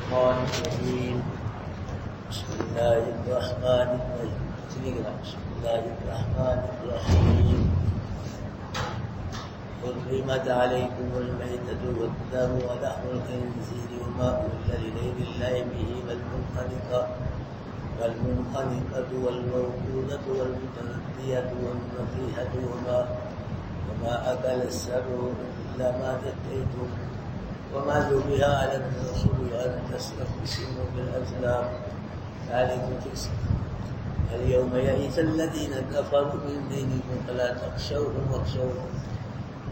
الرحمن الرحيم بسم الله الرحمن الرحيم بسم الله الرحمن الرحيم حرمت عليكم الميتة والدم ولحم الخنزير وما أهل لغير الله به والمنخنقة والموقوذة والمتردية والنطيحة وما أكل السبع إلا ما ذكيتم وما ذبح على النصب أن تستقسموا بالأزلام ذلك فسق. اليوم يئس الذين كفروا من دينكم فلا تخشوهم واخشوني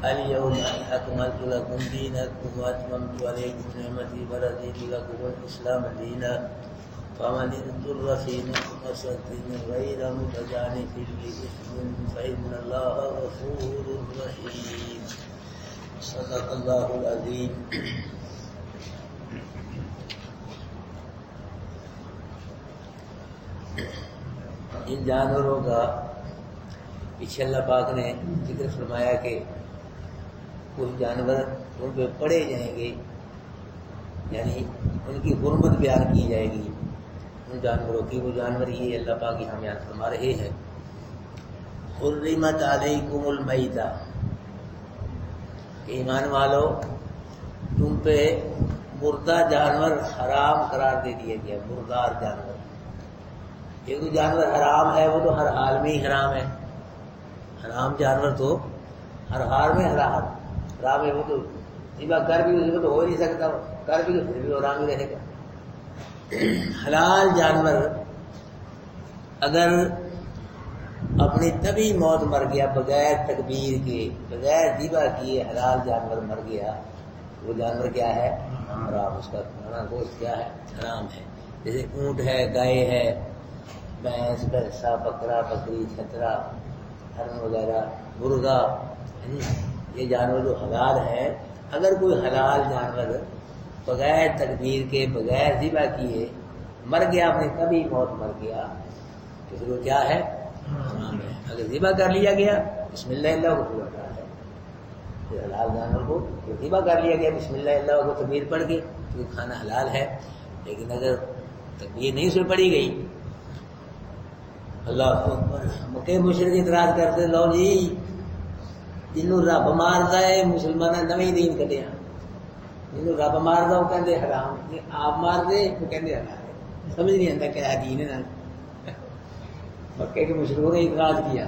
اليوم أكملت لكم دينكم وأتممت عليكم نعمتي ورضيت لكم الإسلام دينا فمن اضطر في مخمصة غير متجانف لإثم فإن الله غفور رحيم. صدق اللہ العظیم. ان جانوروں کا پیچھے اللہ پاک نے ذکر فرمایا کہ کچھ جانور ان پہ پڑے جائیں گے، یعنی ان کی حرمت بیان کی جائے گی ان جانوروں کی. وہ جانور یہ اللہ پاک یہاں بیان فرما رہے ہیں. حرمت علیکم المیتہ، ایمان والو تم پہ مردہ جانور حرام قرار دے دیا گیا. مردار جانور، ایک تو جانور حرام ہے وہ تو ہر حال میں ہی حرام ہے. حرام جانور تو ہر حال میں حرام ہے. وہ تو ذبح کر بھی اس کو تو ہو نہیں سکتا، کر بھی پھر بھی حرام ہی رہے گا. حلال جانور اگر اپنی طبی موت مر گیا بغیر تکبیر کے، بغیر ذبح کیے حلال جانور مر گیا، وہ جانور کیا ہے؟ حرام. اس کا کھانا گوشت کیا ہے؟ حرام ہے. جیسے اونٹ ہے، گائے ہے، بھینس، بھینسا، بکرا، بکری، چھترا، ہرن وغیرہ، مرغا، یہ جانور جو حلال ہیں، اگر کوئی حلال جانور بغیر تکبیر کے، بغیر ذبح کیے مر گیا، اپنی طبی موت مر گیا، تو پھر وہ کیا ہے؟ حرام ہے. اگر ذبح کر لیا گیا بسم اللہ اللہ کو پورا کرا ہے. پھر حلال جانور کو ذبح کر لیا گیا بسم اللہ اللہ کو تکبیر پڑھ کے تو کھانا حلال ہے. لیکن اگر تکبیر نہیں سن پڑی گئی، اللہ اکبر، مکے مشرک اعتراض کرتے لو جی جنوں رب مارتا ہے مسلمان نویں دین کٹیا، جنوں رب مارتا وہ کہتے حرام، آپ مار دے وہ کہتے حلال ہے. سمجھ نہیں آتا کیا دین ہے. مکے کے مشرکوں نے اعتراض کیا،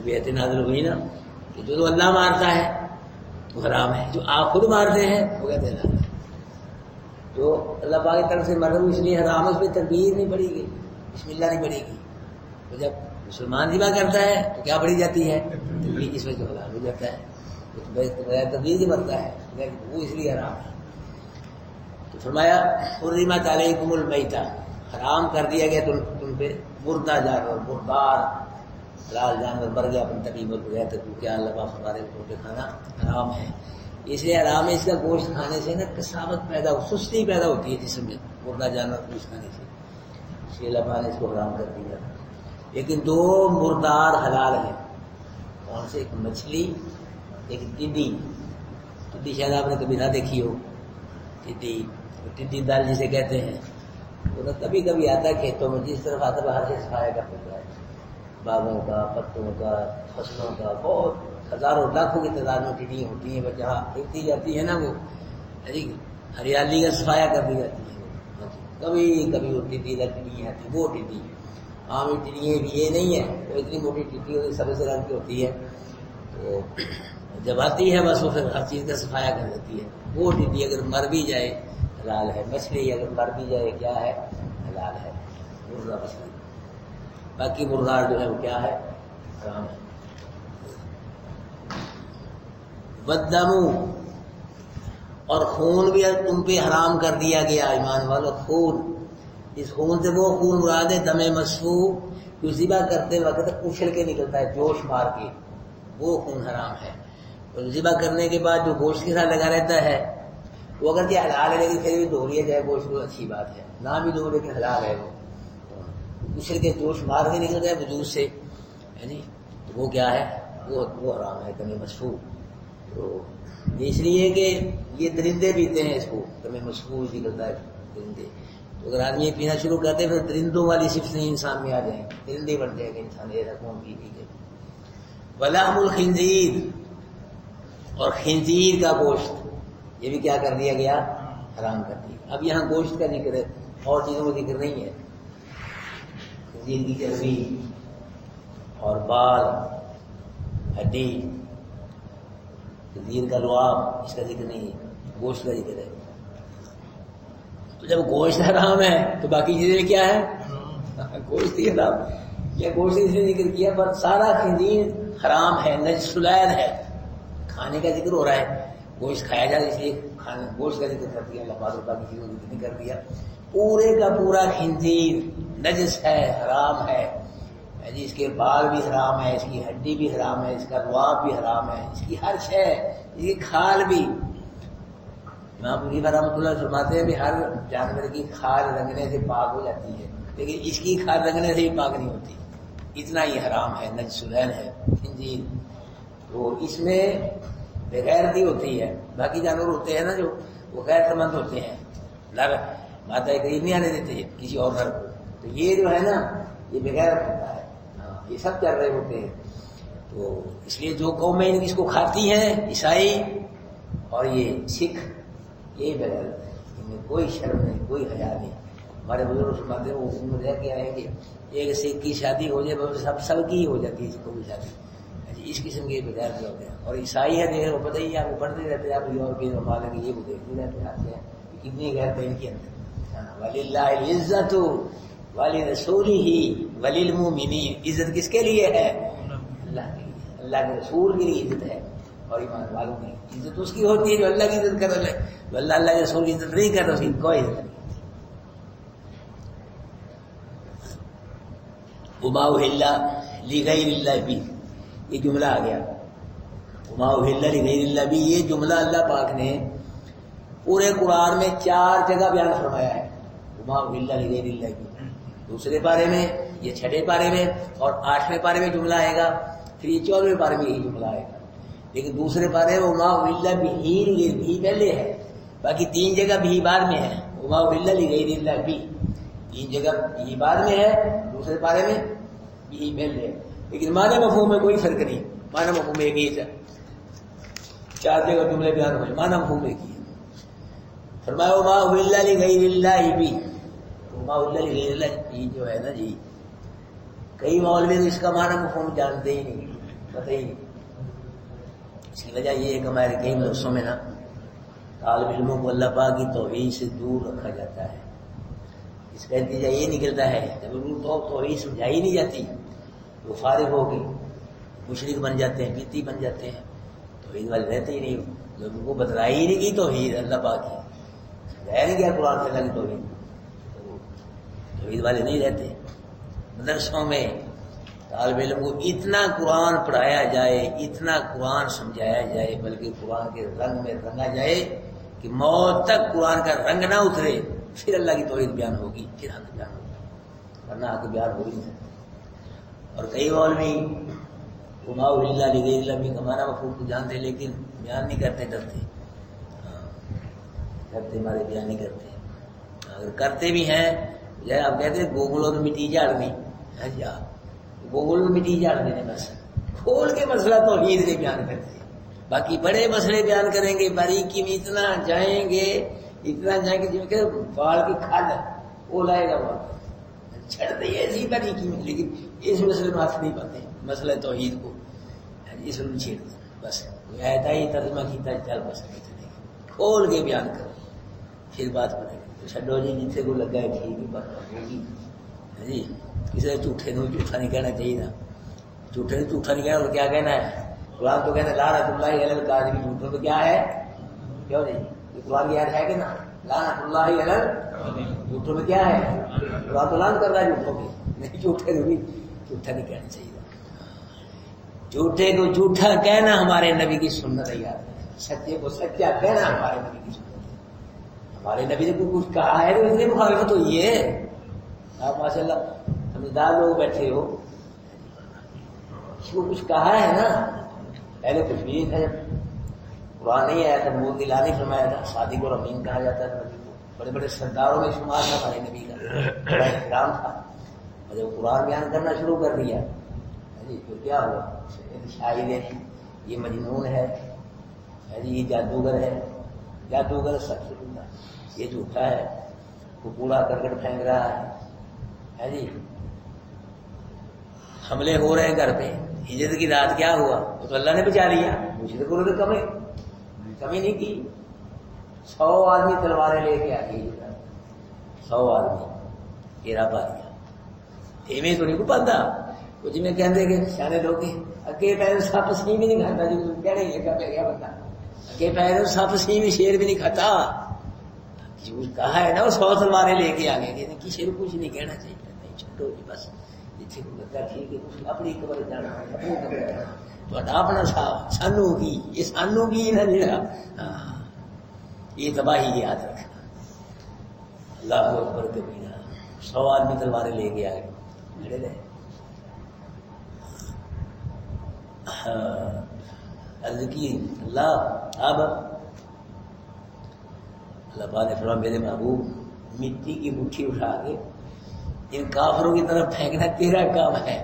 بیعت نازل ہوئی نا کہ جو اللہ مارتا ہے وہ حرام ہے، جو آپ خود مارتے ہیں وہ کہتے ہیں حلال ہے. جو اللہ پاک کی طرف سے مرد اس لیے حرام ہے، اس پہ تکبیر نہیں پڑی گئی، بسم اللہ نہیں پڑے گی. تو جب مسلمان ذبح کرتا ہے تو کیا پڑھی جاتی ہے؟ تکبیر. اس میں جو حلال ہو جاتا ہے بغیر تکبیر ہی مرتا ہے، وہ اس لیے حرام ہے. تو فرمایا حرمت علیکم المیتہ، حرام کر دیا گیا تم پہ مردہ جانور، مردار حلال جانور مر گیا اپنی تقریباً بغیر تو کیا اللہ پاک فرما رہے ہیں کہ کھانا حرام ہے. اس لیے حرام ہے. اس کا گوشت کھانے سے نا کساوت پیدا ہو، سستی پیدا ہوتی ہے جسم میں مردہ جانور گوشت کھانے سے، اس لیے اللہ پاک نے اس کو حرام کر دیا. لیکن دو مردار حلال ہیں. کون سے؟ ایک مچھلی، ایک ٹڈی. ٹڈی شاید آپ نے کبھی نہ دیکھی ہو. ٹڈی دال جسے کہتے ہیں، وہ کبھی کبھی آتا ہے کھیتوں میں، جس طرف آتا ہے باہر سے صفایا کا ہوتا ہے، باغوں کا، پتوں کا، فصلوں کا. بہت ہزاروں لاکھوں کی تعداد میں ٹڈیاں ہوتی ہیں. جہاں دیکھتی جاتی ہے نا وہ ہریالی کا صفایا کر دی جاتی ہے. کبھی کبھی وہ ٹڈی لگتی آتی، وہ ٹڈی عام ٹڈیاں یہ نہیں ہے، وہ اتنی موٹی ٹڈی ہوتی، سبز رنگ کی ہوتی ہے. تو جب آتی ہے بس وہ پھر ہر چیز کا صفایا کر دیتی ہے. وہ ٹڈی اگر مر بھی جائے حلال ہے. مچھلی اگر مر بھی جائے کیا ہے؟ حلال ہے. مردہ مچھلی. باقی مردار جو ہے وہ کیا ہے؟ حرام ہے. والدم، اور خون بھی تم پہ حرام کر دیا گیا ایمان والو. خون، اس خون سے وہ خون مراد ہے دم مسفوح، جو ذبح کرتے وقت اچھل کے نکلتا ہے جوش مار کے، وہ خون حرام ہے. اور ذبح کرنے کے بعد جو گوشت کے ساتھ لگا رہتا ہے وہ اگر کیا حلال ہے، لیکن پھر بھی دھو لیا جائے گوشت کو اچھی بات ہے، نہ بھی دھو لیکن حلال ہے. وہ اچھل کے جوش مار کے نکل جائے وجود سے، تو وہ کیا ہے؟ وہ حرام ہے. دم مسفوح تو اس لیے کہ یہ درندے پیتے ہیں اس کو، تمہیں مشغول نکلتا ہے درندے، تو اگر آدمی پینا شروع کرتے پھر درندوں والی صفت نہیں انسان میں آ جائیں گے، درندے بن جائے گا انسان، یہ رقم پی کے۔ ولحم الخنزیر، اور خنزیر کا گوشت، یہ بھی کیا کر دیا گیا؟ حرام کر دیا۔ اب یہاں گوشت کا ذکر ہے، اور چیزوں کا ذکر نہیں ہے۔ خنزیر کی چربی اور بال، ہڈی، خنزیر کا لعاب، اس کا ذکر نہیں ہے، گوشت کا ذکر ہے۔ تو جب گوشت حرام ہے تو باقی چیزیں کیا ہے؟ گوشت ہی حرام، یا گوشت اس نے ذکر کیا، پر سارا خنزیر حرام ہے، نجس العین ہے۔ کھانے کا ذکر ہو رہا ہے، گوشت کھایا جائے اس لیے گوشت کا ذکر کر دیا، لفاظ باقی چیزوں کا ذکر نہیں کر دیا۔ پورے کا پورا خنزیر نجس ہے، حرام ہے جی، اس کے بال بھی حرام ہے، اس کی ہڈی بھی حرام ہے، اس کا لعاب بھی حرام ہے، اس کی ہر شے، اس کی کھال بھی۔ امام ابو حنیفہ رحمۃ اللہ فرماتے ہیں کہ ہر جانور کی کھال رنگنے سے پاک ہو جاتی ہے، لیکن اس کی کھال رنگنے سے بھی پاک نہیں ہوتی، اتنا ہی حرام ہے، نجس العین ہے خنزیر۔ تو اس میں بغیرتی ہوتی ہے، باقی جانور ہوتے ہیں نا جو وہ غیرت مند ہوتے ہیں، نر ماتا قریب نہیں آنے دیتے کسی اور نر کو، تو یہ جو ہے نا یہ بغیرت ہوتا ہے، یہ سب چل رہے ہوتے ہیں۔ تو اس لیے جو قومیں اس کو کھاتی ہیں، عیسائی اور یہ سکھ، یہ بغیرت ہے، ان میں کوئی شرم نہیں، کوئی حیا نہیں۔ ہمارے بزرگ فرماتے ہیں وہ عمر رہ کے آئیں گے، ایک سکھ کی شادی ہو جائے سب کی ہو جاتی ہے، سکھوں کی شادی، اس قسم کے بغیر جو ہوتے ہیں۔ اور عیسائی ہے دیکھ وہ پتہ ہی آپ کو پڑھتے رہتے ہیں، آپ یورپین ممالک یہ وہ دیکھتے رہتے آتے ہیں کتنی غیرت ہے ان کے اندر۔ وَلِلَّهِ الْعِزَّةُ وَلِرَسُولِهِ وَلِلْمُؤْمِنِينَ، عزت کس کے لیے ہے؟ اللہ کے لیے، اللہ کے رسول کے لیے عزت ہے، اور ایمان والوں کی عزت اس کی ہوتی ہے جو اللہ کی عزت کر رہے، جو اللہ کے رسول کی عزت نہیں کرتا اس کی کوئی عزت نہیں۔ وَمَا أُحِلَّ لِغَيْرِ اللَّهِ بِهِ، یہ جملہ آ گیا، وما أحل لغیر اللہ بھی، یہ جملہ اللہ پاک نے پورے قرآن میں 4 جگہ بیان فرمایا ہے، وما أحل لغیر اللہ بھی، دوسرے پارے میں، یہ 6 پارے میں، اور 8ویں پارے میں جملہ آئے گا، پھر یہ 14ویں پارے میں یہی جملہ آئے گا۔ لیکن دوسرے پارے میں وما أحل به بھی پہلے ہے، باقی 3 جگہ بھی بعد میں ہے، وما أحل لغیر اللہ بھی 3 جگہ بھی بعد میں ہے، دوسرے پارے میں بھی پہلے ہے، لیکن معنی مفہوم میں کوئی فرق نہیں، معنی مفہوم ایک ہی ہے، 4 جگہ جملے بیان ہوئے، معنی مفہوم ایک ہی ہے۔ فرمایا وما أحل لغیر اللہ بھی، وما أحل لغیر اللہ یہ جو ہے نا جی، کئی مولوی اس کا معنی مفہوم جانتے ہی نہیں، پتہ ہی نہیں۔ اس کی وجہ یہ ہے کہ ہمارے کئی مدرسوں میں نا طالب علموں کو اللہ پاک کی توحید سے دور رکھا جاتا ہے، اس کا نتیجہ یہ نکلتا ہے جب ان کو توحید سمجھائی نہیں جاتی وہ فارغ ہو کے مشرک بن جاتے ہیں، بدعتی بن جاتے ہیں، توحید والے رہتے ہی نہیں، جب ان کو بتلائی ہی نہیں کی توحید اللہ پاک کی، سمجھایا نہیں گیا قرآن سے اللہ کی توحید، تو توحید والے نہیں رہتے۔ مدرسوں میں طالب علم کو اتنا قرآن پڑھایا جائے، اتنا قرآن سمجھایا جائے، بلکہ قرآن کے رنگ میں رنگا جائے کہ موت تک قرآن کا رنگ نہ اترے، پھر اللہ کی توحید بیان ہوگی، پھر حق بیان ہوگی، ورنہ حق بیان ہو ہی نہیں سکتا۔ اور کئی مولوی وما أحل لغیر اللہ کا معنی مفہوم کو جانتے لیکن بیان نہیں کرتے، ڈرتے، ڈرتے ہمارے بیان نہیں کرتے، اگر کرتے بھی ہیں جیسے آپ کہتے ہیں گوگلوں میں مٹی جھاڑنی، گوگل میں مٹی جھاڑ دینے، بس کھول کے مسئلہ توحید سے بیان کرتے، باقی بڑے مسئلے بیان کریں گے، باریکی میں اتنا جائیں گے جو کہ بال کی کھال وہ لائے گا، وہاں چھڑ دے ایسی باریکی میں، لیکن اس مسئلے میں ہاتھ نہیں پاتے، مسئلہ توحید کو اس میں چھیڑ دیں، بس آیت ہی ترجمہ کیتا چل بس کھول کے بیان کرو، پھر بات بنے گی، چھڈو جی جتنے کو لگا ہے ٹھیک ہے، بات ہوگی جی۔ کسی جھوٹے کو جھوٹا نہیں کہنا چاہیے نا، جھوٹے نے جھوٹا نہیں کہنا اور کیا کہنا ہے؟ قرآن تو کہنا لعنت اللہ علی الکاذبین، جھوٹوں تو کیا ہے؟ کیوں نہیں؟ یہ قرآن کی آیت ہے کہ نا، لعنت اللہ علی الکاذبین، جھوٹوں میں کیا ہے؟ قرآن تو لعنت کر رہا ہے جھوٹوں کی، نہیں جھوٹے کو بھی جھوٹا نہیں کہنا چاہیے، جھوٹے کو جھوٹا کہنا ہمارے نبی کی سنت ہے یار، سچے کو سچا کہنا ہمارے نبی کی سنت ہے۔ ہمارے نبی نے کچھ کہا ہے تو اس کی مخالفت ہوئی ہے، آپ ماشاء اللہ سمجھدار لوگ بیٹھے ہو، اس کو کچھ کہا ہے نا، پہلے کچھ بھی نہیں تھا، قرآن نہیں آیا تھا، نبوت کی اعلان نہیں فرمایا تھا، صادق اور امین کہا جاتا تھا نبی کو، بڑے بڑے سرداروں میں شمار تھا ہمارے نبی کا، بڑا احترام تھا، اور جب قرآن بیان کرنا شروع کر دیا جی تو کیا ہوا؟ شاعر ہے، یہ مجنون ہے جی، یہ جادوگر ہے، جادوگر سب سے جھوٹا، یہ جھوٹا ہے، وہ کوڑا کرکٹ پھینک رہا ہے جی، حملے ہو رہے ہیں گھر پہ، ہجرت کی رات کیا ہوا؟ وہ تو اللہ نے بچا لیا، مشرکوں نے تو کمی نہیں کی، 100 آدمی تلواریں لے کے آ گئی، 100 آدمی گھیرا پا دیا، ایویں تو نہیں کو پتا، کچھ میں کہتے کہ سیانے لوگ اگے پیر سپ سی بھی نہیں کھاتا جی، کہنے لگا پہ گیا بندہ اگے پیر سپ سی بھی شیر بھی نہیں کھاتا، کہا ہے نا وہ 100 تلواریں لے کے آ گئے، کسی کو کچھ نہیں کہنا چاہیے، نہیں چھوڑو جی بس جتنے کو لگتا ٹھیک ہے، اپنی قبر جانا ہے، اپنی قبر جانا تو اپنا صاحب سانو کی، یہ سانو کی نہ جڑا یہ تباہی یاد رکھنا، اللہ اکبر کبیرہ، 100 آدمی تلواریں لے کے آئے کھڑے رہے، عرض کی اللہ اب اللہ پاک نے فرمایا میرے محبوب مٹی کی مٹھی اٹھا کے ان کافروں کی طرف پھینکنا تیرا کام ہے،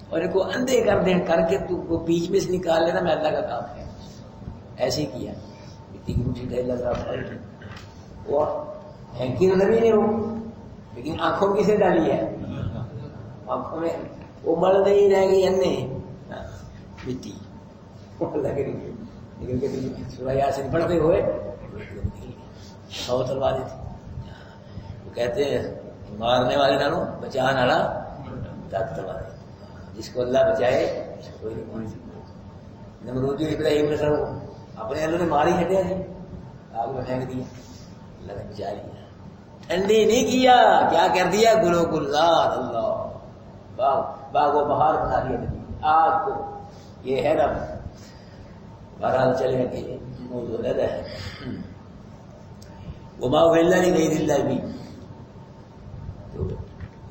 اور ان کو اندھے کر دیں کر کے تو کو بیچ میں سے نکال لینا میں اللہ کا کام ہے، ایسے ہی کیا، مٹی کی مٹھی ڈھیر لگ رہا وہ پھینکی تو نبی نے وہ، لیکن آنکھوں میں کسے ڈالی ہے؟ آنکھوں میں وہ مل نہیں رہ گئی انے مٹی لگ رہی، لیکن سورہ یاسین پڑھتے ہوئے 100 تلواریں تھی، وہ کہتے ہیں مارنے والے نالوں بچانے والا طاقت والے، جس کو اللہ بچائے اس کو کوئی نہیں، نمرود ابراہیم نے سب اپنے اللہ نے ماری ہٹیا جی، آگ میں پھینک دیا، اللہ نے بچا لیا، ٹھنڈی نہیں کیا، کیا کر دیا؟ گلو گلزار اللہ باغ و بہار بنا دیا آگ کو، یہ ہے رب، بہرحال چلے گئے موضوع ہے وما أهل لغير الله بھی، تو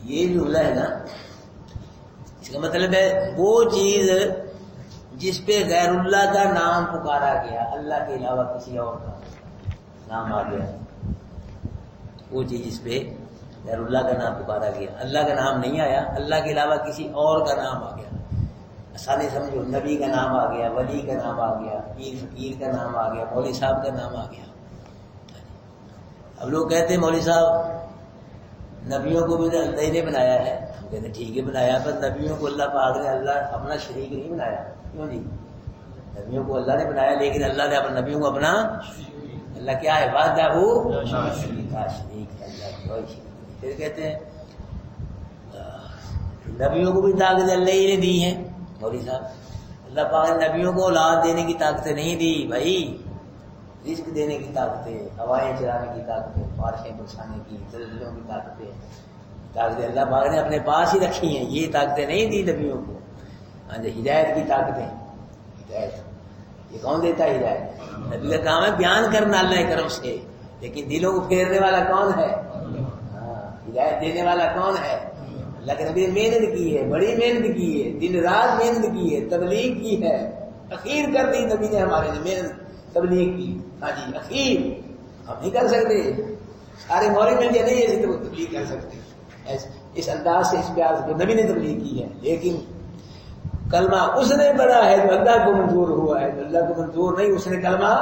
یہ جملہ ہے نا، اس کا مطلب ہے وہ چیز جس پہ غیر اللہ کا نام پکارا گیا، اللہ کے علاوہ کسی اور کا نام آ گیا، وہ چیز جس پہ غیر اللہ کا نام پکارا گیا، اللہ کا نام نہیں آیا، اللہ کے علاوہ کسی اور کا نام آ گیا، آسانی سمجھو، نبی کا نام آ گیا، ولی کا نام آ گیا، پیر فقیر کا نام آ گیا، مولوی صاحب کا نام آ گیا۔ اب لوگ کہتے ہیں مولوی صاحب نبیوں کو بھی اللہ ہی نے بنایا ہے، ہم کہتے ہیں ٹھیک ہے بنایا، پر نبیوں کو اللہ پاک نے اللہ اپنا شریک نہیں بنایا، کیوں جی؟ نبیوں کو اللہ نے بنایا، لیکن اللہ نے اپنے نبیوں کو اپنا، اللہ کیا ہے؟ وحدہ شریک ہے، اللہ کوئی شریک نہیں۔ پھر کہتے ہیں نبیوں کو بھی طاقت اللہ ہی نے دی ہے، مولوی صاحب اللہ پاک نے نبیوں کو اولاد دینے کی طاقتیں نہیں دی بھائی، رزق دینے کی طاقتیں، ہوائیں چلانے کی طاقتیں، بارشیں برسانے کی، زلزلوں کی طاقتیں اللہ پاک نے اپنے پاس ہی رکھی ہیں، یہ طاقتیں نہیں دی نبیوں کو۔ ہدایت کی طاقتیں، ہدایت یہ کون دیتا ہے؟ ہدایت نبی کا کام ہے بیان کرنا اللہ کرم سے، لیکن دلوں کو پھیرنے والا کون ہے؟ ہدایت دینے والا کون ہے؟ اللہ کے نبی نے محنت کی ہے، بڑی محنت کی ہے، دن رات محنت کی ہے، تبلیغ کی ہے، اخیر کر دی نبی نے ہمارے لیے محنت تبلیغ کی، ہاں جی اخیر، ہم نہیں کر سکتے، سارے مولوی مل کے نہیں ایسے تو تبلیغ کر سکتے، اس انداز سے اس پیار سے نبی نے تبلیغ کی ہے، لیکن کلمہ اس نے پڑھا ہے جو اللہ کو منظور ہوا ہے، جو اللہ کو منظور نہیں اس نے کلمہ،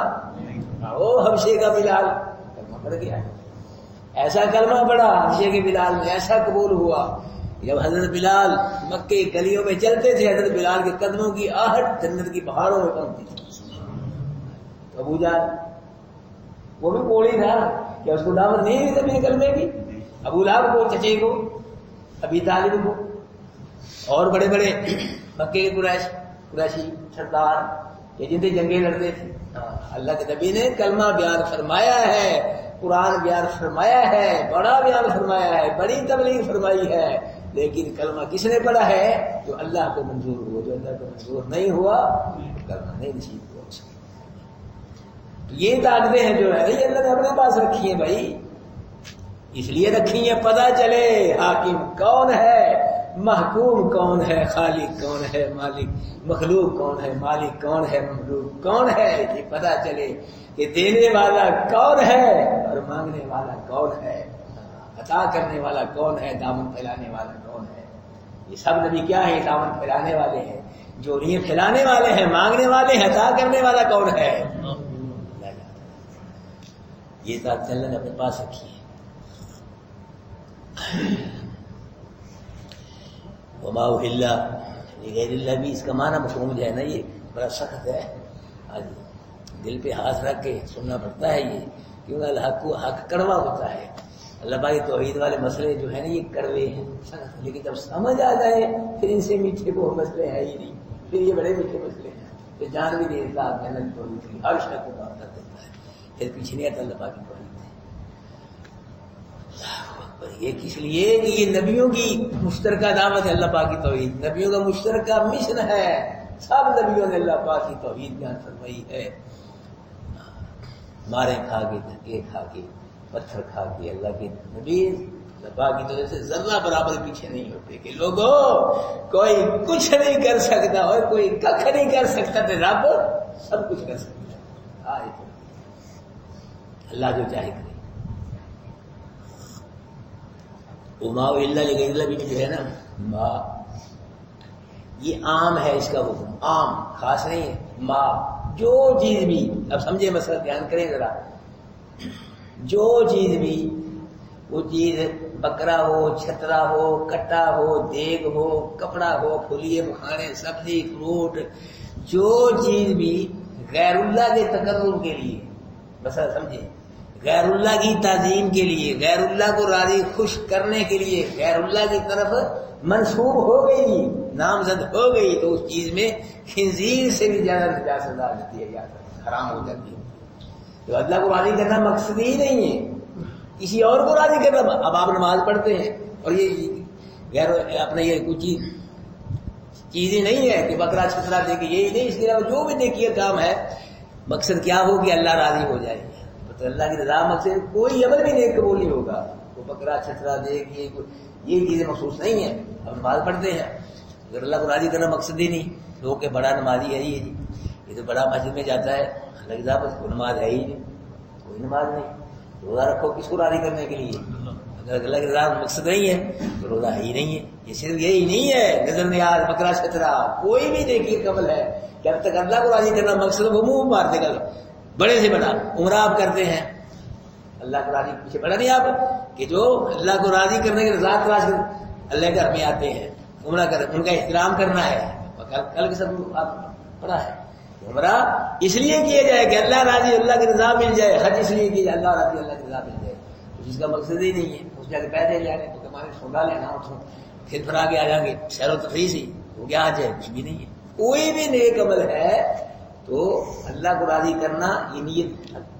وہ حبشے کا بلال کلمہ پڑھ گیا، ایسا کلمہ پڑھا حبشے کے بلال میں، ایسا قبول ہوا، جب حضرت بلال مکے گلیوں میں چلتے تھے حضرت بلال کے قدموں کی آہٹ جنت کی پہاڑوں میں پہنچتی تھی۔ ابو جان وہ بھی کوڑی تھا کہ اس کو دعوت نہیں دی تھی کلمے کی، ابو لہب کو، چچے کو، ابی طالب کو، اور بڑے بڑے مکے کے قریشی سردار یہ جن سے جنگیں لڑتے تھے، اللہ کے نبی نے کلمہ بیان فرمایا ہے، قرآن بیان فرمایا ہے، بڑا بیان فرمایا ہے، بڑی تبلیغ فرمائی ہے، لیکن کلمہ کس نے پڑھا ہے؟ جو اللہ کو منظور ہوا، جو اللہ کو منظور نہیں ہوا کلمہ نہیں نصیب ہوا اس کو۔ تو یہ طاقتیں ہیں جو ہے یہ اللہ نے اپنے پاس رکھی ہیں بھائی، اس لیے رکھی ہیں پتہ چلے حاکم کون ہے، محکوم کون ہے، خالق کون ہے، مالک، مخلوق کون ہے، مالک کون ہے، مملوک کون ہے، یہ پتا چلے کہ دینے والا کون ہے اور مانگنے والا کون ہے، عطا کرنے والا کون ہے، دامن پھیلانے والا کون ہے۔ یہ سب نبی کیا ہے؟ دامن پھیلانے والے ہیں، جو نہیں پھیلانے والے ہیں، مانگنے والے ہیں، عطا کرنے والا کون ہے؟ یہ ذات اللہ نے اپنے پاس رکھی ہے۔ وما اہل لغیر اللہ بھی اس کا معنی مفہوم جو ہے نا یہ بڑا سخت ہے، آج دل پہ ہاتھ رکھ کے سننا پڑتا ہے یہ، کیونکہ الحق حق کڑوا ہوتا ہے۔ اللہ پاک توحید والے مسئلے جو ہیں نا یہ کڑوے ہیں، سخت، لیکن جب سمجھ آ جائے پھر ان سے میٹھے وہ مسئلے ہے ہی نہیں، پھر یہ بڑے میٹھے مسئلے ہیں، پھر جان بھی دیتا محنت توحید ہر شے کو بات کر دیتا ہے، پھر پیچھے نہیں آتا اللہ پاک کی توحید۔ یہ کس لیے کہ یہ نبیوں کی مشترکہ دعوت ہے، اللہ پاک کی توحید نبیوں کا مشترکہ مشن ہے، سب نبیوں نے اللہ پاک کی توحید بیان فرمائی ہے۔ مارے کھا کے، دھکے کھا کے، پتھر کھا کے اللہ کے نبی اللہ پاک کی توحید سے ذرہ برابر پیچھے نہیں ہوتے کہ لوگوں کوئی کچھ نہیں کر سکتا اور کوئی ککھ نہیں کر سکتا، تو رب سب کچھ کر سکتا ہے، اللہ جو چاہے کرے۔ وما الا لغیر اللہ بھی جو ہے نا ما، یہ عام ہے، اس کا حکم عام خاص نہیں ہے۔ ما جو چیز بھی، اب سمجھے مسئلہ دھیان کریں ذرا، جو چیز بھی، وہ چیز بکرا ہو، چھترا ہو، کٹا ہو، دیگ ہو، کپڑا ہو، پھلیے مکھانے، سبزی، فروٹ، جو چیز بھی غیر اللہ کے تقرب کے لیے، مسئلہ سمجھے، غیر اللہ کی تعظیم کے لیے، غیر اللہ کو راضی خوش کرنے کے لیے غیر اللہ کی طرف منسوب ہو گئی، نامزد ہو گئی، تو اس چیز میں خنزیر سے بھی زیادہ نجاست ڈال دیتی ہے، حرام ہو جاتی ہے۔ تو اللہ کو راضی کرنا مقصد ہی نہیں ہے، کسی اور کو راضی کرنا۔ اب آپ نماز پڑھتے ہیں اور یہ غیر اپنا یہ کچھ چیز ہی نہیں ہے کہ بکرا چھترا دے کے، یہی نہیں، اس کے علاوہ جو بھی نیکی کام ہے مقصد کیا ہو کہ اللہ راضی ہو جائے، تو اللہ کی رضا مقصد کوئی عمل بھی نیک قبول نہیں ہوگا۔ وہ بکرا چھترا دے کے یہ چیزیں مخصوص نہیں ہیں۔ ہم نماز پڑھتے ہیں، اگر اللہ کو راضی کرنا مقصد ہی نہیں، لوگ کہ بڑا نمازی ہے یہ جی، یہ تو بڑا مسجد میں جاتا ہے، اللہ کی رضا کو نماز ہے ہی نہیں، کوئی نماز نہیں۔ روزہ رکھو کس کو راضی کرنے کے لیے؟ اگر اللہ کی رضا مقصد نہیں ہے تو روزہ ہی نہیں ہے۔ یہ صرف یہی نہیں ہے، نظر نیاز، بکرا چھترا، کوئی بھی نیکی قبل ہے کہ اب تک اللہ کو راضی کرنا مقصد، وہ منہ مار دے گا بڑے سے بڑا۔ عمرہ آپ کرتے ہیں، اللہ کو راضی پیچھے پڑا نہیں آپ کہ جو اللہ کو راضی کرنے کے رضا تلاش کر اللہ کے گھر میں آتے ہیں، عمرہ کر، ان کا احترام کرنا ہے۔ کل کے سب آپ پڑھا ہے، عمرہ اس لیے کیا جائے کہ اللہ راضی، اللہ کی رضا مل جائے، حج اس لیے کیا اللہ راضی، اللہ کی رضا مل جائے، جس کا مقصد ہی نہیں ہے۔ اس جگہ پیدل جا رہے تو ہمارے سوگا لینا اٹھو، پھر آگے آ جائیں گے سیر و تفریح سے، وہ کیا حج ہے؟ کچھ بھی نہیں ہے۔ کوئی بھی نیک عمل ہے تو اللہ کو راضی کرنا، یہ نیت،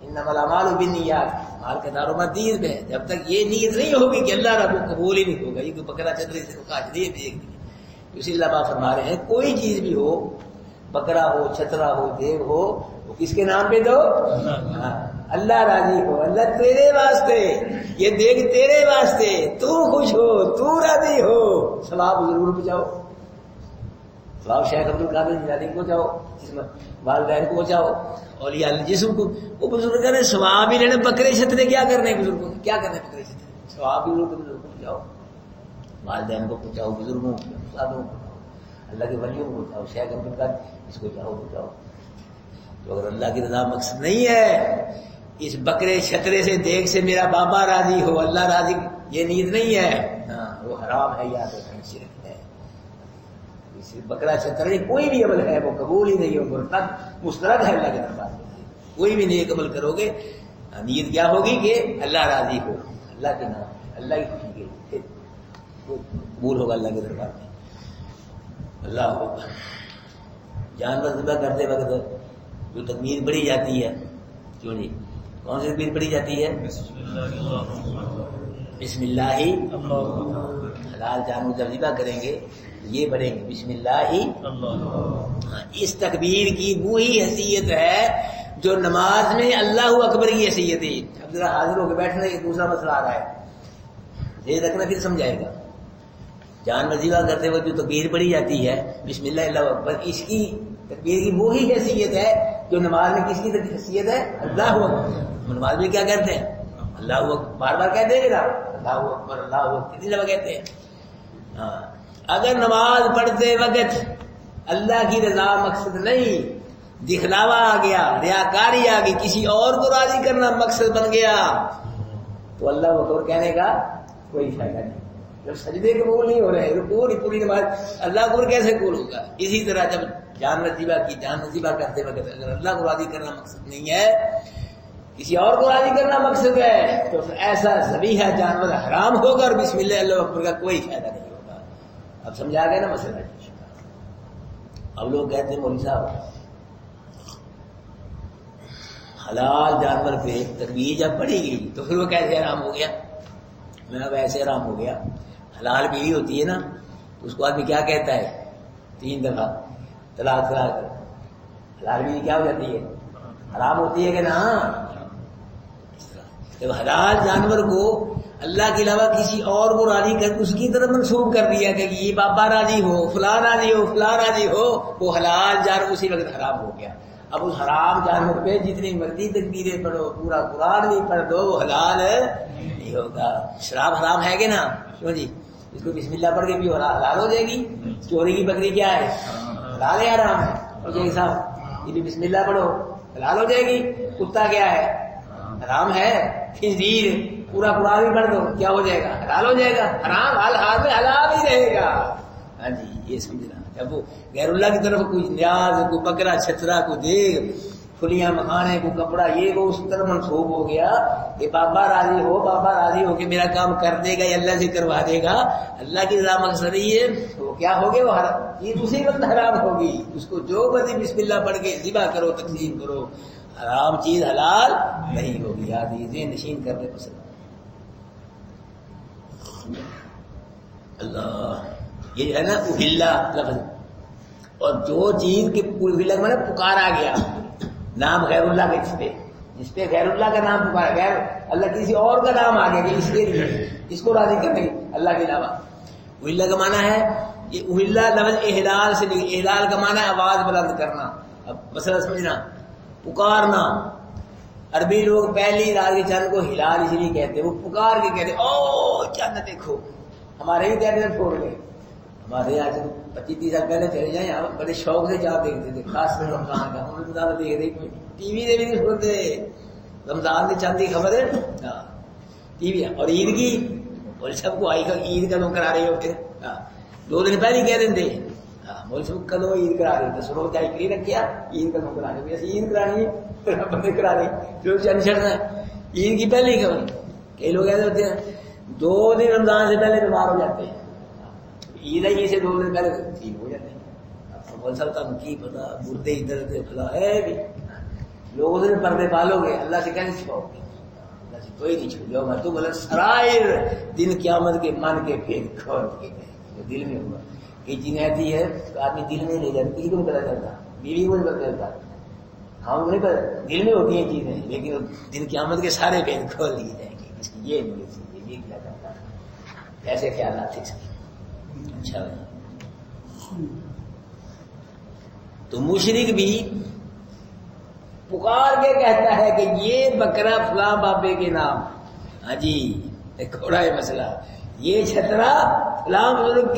انما الاعمال بالنیات، مال کا دار و مدار ہے۔ جب تک یہ نیت نہیں ہوگی کہ اللہ رب کو قبول ہی نہیں ہوگا، یہ کوئی بکرا چترے سے کاٹ دے دیکھ دی۔ اسی لیے اللہ فرما رہے ہیں کوئی چیز بھی ہو، بکرا ہو، چھترا ہو، دیگ ہو، وہ کس کے نام پہ دو؟ اللہ راضی ہو، اللہ تیرے واسطے، یہ دیگ تیرے واسطے، تو خوش ہو، تو راضی ہو، ثواب ضرور پہنچاؤ، ثواب شیخ عبد القادر جیلانی کو جاؤ، والدین کو بچاؤ، اولیاء جسم کو، وہ بزرگ نے ثواب ہی لینے، بکرے چھترے کیا کرنے بزرگوں کو، کیا کرنے بکرے چھترے، ثواب ہی لوگ بزرگوں کو بچاؤ، والدین کو بچاؤ، بزرگوں کو، استادوں کو، اللہ کے ولیوں کو بچاؤ، شیخ عبد القادر اس کو جاؤ بچاؤ۔ تو اگر اللہ کی رضا مقصد نہیں ہے، اس بکرے چھترے سے، دیکھ سے میرا بابا راضی ہو، اللہ راضی، یہ نیت نہیں ہے، ہاں وہ حرام ہے، یاد رکھیں، شرک ہے۔ بکرا چھترا کوئی بھی عمل ہے وہ قبول ہی نہیں ہوگا، مسترد ہے اللہ کے دربار میں۔ کوئی بھی نیک عمل کرو گے، نیت کیا ہوگی کہ اللہ راضی ہو، اللہ کے نام، اللہ کی خوشی کے لیے، وہ قبول ہوگا اللہ کے دربار میں۔ اللہ ہوگا جانور ذبح کرتے وقت جو تکبیر پڑھی جاتی ہے، کیوں نہیں، کون سی تکبیر پڑھی جاتی ہے؟ بسم اللہ، حلال جانور جب ذبح کریں گے یہ پڑھیں گے بسم اللہ۔ اس تکبیر کی وہی حیثیت ہے جو نماز میں اللہ اکبر کی حیثیت ہے۔ اب ذرا حاضر ہو کے بیٹھنا، یہ دوسرا مسئلہ آ رہا ہے، یہ رکھنا پھر سمجھائے گا۔ جان وظیفہ کرتے وقت جو تکبیر پڑھی جاتی ہے بسم اللہ اللہ اکبر، اس کی تکبیر کی وہی حیثیت ہے جو نماز میں کس کی حیثیت ہے؟ اللہ اکبر۔ نماز میں کیا کہتے ہیں؟ اللہ اکبر، بار بار کہتے ہیں نا اللہ اکبر اللہ اکبر، کتنی دفعہ کہتے ہیں؟ ہاں، اگر نماز پڑھتے وقت اللہ کی رضا مقصد نہیں، دکھلاوا آ گیا، ریاکاری آ گئی، کسی اور کو راضی کرنا مقصد بن گیا، تو اللہ اکبر کہنے کا کوئی فائدہ نہیں۔ جب سجدے قبول نہیں ہو رہے، رکوع نہیں، پوری نماز اللہ اکبر کیسے قبول ہوگا؟ اسی طرح جب جان وظیفہ کرتے وقت اگر اللہ کو راضی کرنا مقصد نہیں ہے، کسی اور کو راضی کرنا مقصد ہے، تو ایسا ذبیحہ جانور حرام ہوگا اور بسم اللہ اللہ اکبر کا کوئی فائدہ نہیں ہوگا۔ اب سمجھا گیا نا مسئلہ؟ اب لوگ کہتے ہیں مولوی صاحب حلال جانور پہ تکبیر جب پڑھی گئی تو پھر وہ کیسے حرام ہو گیا؟ میں اب ایسے حرام ہو گیا، حلال بیوی ہوتی ہے نا تو اس کو آدمی کیا کہتا ہے 3 دفعہ طلاق حلال بیوی کیا ہو جاتی ہے؟ حرام ہوتی ہے کہ نا؟ جب حلال جانور کو اللہ کے علاوہ کسی اور کو راضی کر اس کی طرف منسوب کر دیا کہ یہ بابا راضی ہو، فلاں راضی ہو، فلاں راضی ہو، وہ حلال جانور اسی وقت حرام ہو گیا۔ اب اس حرام جانور پہ جتنی مرضی تکبیریں پڑھو، پورا قرآن بھی پڑھ دو، وہ حلال نہیں ہوگا۔ شراب حرام ہے کہ نا؟ کیوں جی؟ اس کو بسم اللہ پڑھ کے بھی حلال ہو جائے گی۔ چوری کی بکری کیا ہے؟ حلال ہے حرام ہے؟ صاحب یہ بھی بسم اللہ پڑھو حلال ہو جائے گی۔ کتا کیا ہے؟ حرام ہے۔ خنزیر پورا قرآن بھی پڑھ دو کیا ہو جائے گا؟ حلال ہو جائے گا۔ حرام حال میں حلال ہی رہے گا۔ ہاں جی، یہ سمجھنا۔ جب وہ غیر اللہ کی طرف کوئی نیاز، کوئی بکرا چھترا، کوئی دیگ، پھلیاں مکھانے، کوئی کپڑا، یہ وہ اس طرف منسوب ہو گیا کہ بابا راضی ہو، بابا راضی ہو کہ میرا کام کر دے گا یا اللہ سے کروا دے گا، اللہ کی رضا مقصد ہی ہے، تو کیا ہوگی؟ وہ یہ اسی وقت حرام ہوگی۔ اس کو جو مرضی بسم اللہ پڑھ کے ذبح کرو، تقسیم کرو، حرام چیز حلال نہیں ہوگی۔ یاد ذہن نشین کر دے پسند اللہ۔ یہ ہے نا اہلا لفظ، اور جو چیز کے اہلا میں پکارا گیا نام غیر اللہ کے جس پہ غیر اللہ کا نام پکارا، غیر اللہ کسی اور کا نام آ گیا کہ اس کے لیے اس کو راضی کرنے اللہ کے علاوہ۔ اہلا کا معنی ہے، یہ اہلا لفظ احلال سے نہیں، احلال کا معنی ہے آواز بلند کرنا۔ اب مسئلہ سمجھنا، پکارنا۔ عربی لوگ پہلی رات کے چاند کو ہلال اس لیے کہتے ہیں، وہ پکار کے کہتے ہیں او چاند دیکھو۔ ہمارے ہی کہتے ہیں چھوڑ گئے، ہمارے آج 25-30 سال پہلے چلے جائیں، بڑے شوق سے چاند دیکھتے تھے، خاص کر رمضان کا۔ ہم رمضان دیکھ رہے ٹی وی سے بھی نہیں سنتے، رمضان کی چاند کی خبر ہے ٹی وی۔ اور عید کی، اور سب کو آئی عید کا لوگ کرا رہے ہوتے، 2 دن پہلے کہہ دیتے مول صاحب کدو عید کرا رہے تھے، سنو کیا کلی رکھیا عید کا کرا رہے، ایسی عید کرانی ہے بندے کرا رہے جو چڑھنا ہے عید کی پہلے ہی خبر۔ کئی لوگ ایسے ہوتے ہیں 2 دن رمضان سے پہلے بیمار ہو جاتے ہیں، عید ہے یہ سے 2 دن پہلے ٹھیک ہو جاتے ہیں۔ مول صاحب تم کی پتا بردے ادھر ادھر کھلا ہے بھی لوگ ادھر پردے پالو گے، اللہ سے کیسے چھپاؤ گے؟ اللہ سے کوئی نہیں چھپ جاؤ گا تو بولے سرائر دن قیامت کے من کے پھر کھول کے جو دل میں ہوگا۔ یہ چیز ایسی ہے تو آدمی دل میں لے جاتا، کسی کو نہیں پتا چلتا، بیوی کو نہیں پتا چلتا، ہم نہیں پتا، دل میں ہوتی ہیں چیزیں، لیکن دن قیامت کے سارے بید کھول دیے جائیں گے، اس کی یہ نہیں چیز ہے، یہ کیا کرتا ہے، ایسے خیالات تھے اس کے۔ اچھا تو مشرک بھی پکار کے کہتا ہے کہ یہ بکرا فلاں بابے کے نام، ہاں جی تھوڑا ہے مسئلہ، یہ چھترا فلاں بزرگ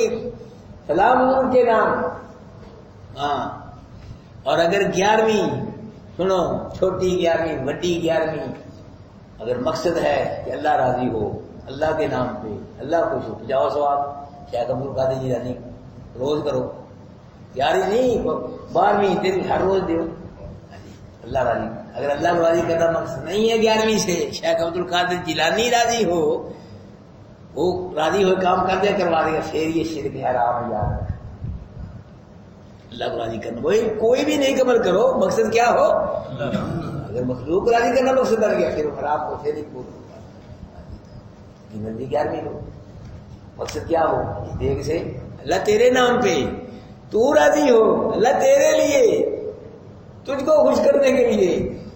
کے نام۔ ہاں، اور اگر 11ویں سنو، چھوٹی 11ویں بڑی 11ویں اگر مقصد ہے کہ اللہ راضی ہو، اللہ کے نام پہ اللہ کو جاؤ سواب شیخ عبد القادر جیلانی روز کرو، 11ویں نہیں 12ویں دن ہر روز دیو، اللہ راضی۔ اگر اللہ کو راضی کرنا مقصد نہیں ہے 11ویں سے، شیخ عبد القادر جیلانی راضی ہو، وہ راضی ہوئے کام کر دیا کروا دے گا، پھر یہ شرک حرام ہے یاد رکھ۔ اللہ کو راضی کرنا کوئی بھی نیک عمل کرو، مقصد کیا ہو؟ اگر مخلوق کو راضی کرنا مقصد بن گیا پھر وہ خراب ہو، پھر نہیں پورا ہوگا۔ 11ویں کو مقصد کیا ہو؟ اس دیکھ سے اللہ تیرے نام پہ تو راضی ہو، اللہ تیرے لیے تجھ کو خوش کرنے کے لیے